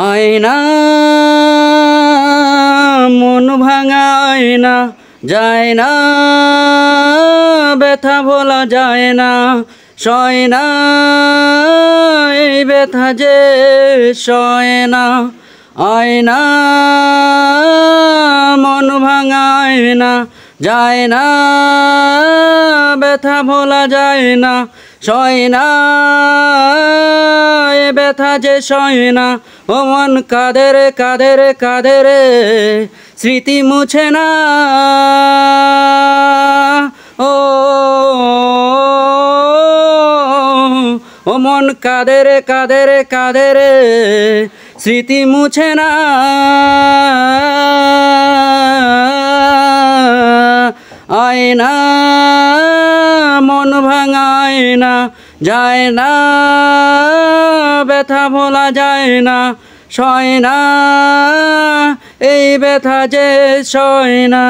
আয়না মন ভাঙা আয়না যায় না, ব্যথা ভোলা যায় না, সয় না এই ব্যথা যে সয় না। আয়না মন ভাঙা আয়না যায় না, ব্যথা ভোলা যায় না, সয় না এ ব্যথা যে সয় না। ও মন কাঁদে রে কাঁদে রে কাঁদে রে, স্মৃতি মুছে না। ও মন কাঁদে রে কাঁদে রে কাঁদে রে, স্মৃতি মুছে না। আয়না মন ভাঙা আয়না যায় না, ব্যথা ভোলা যায় না, সয় না এই ব্যথা যে সয় না।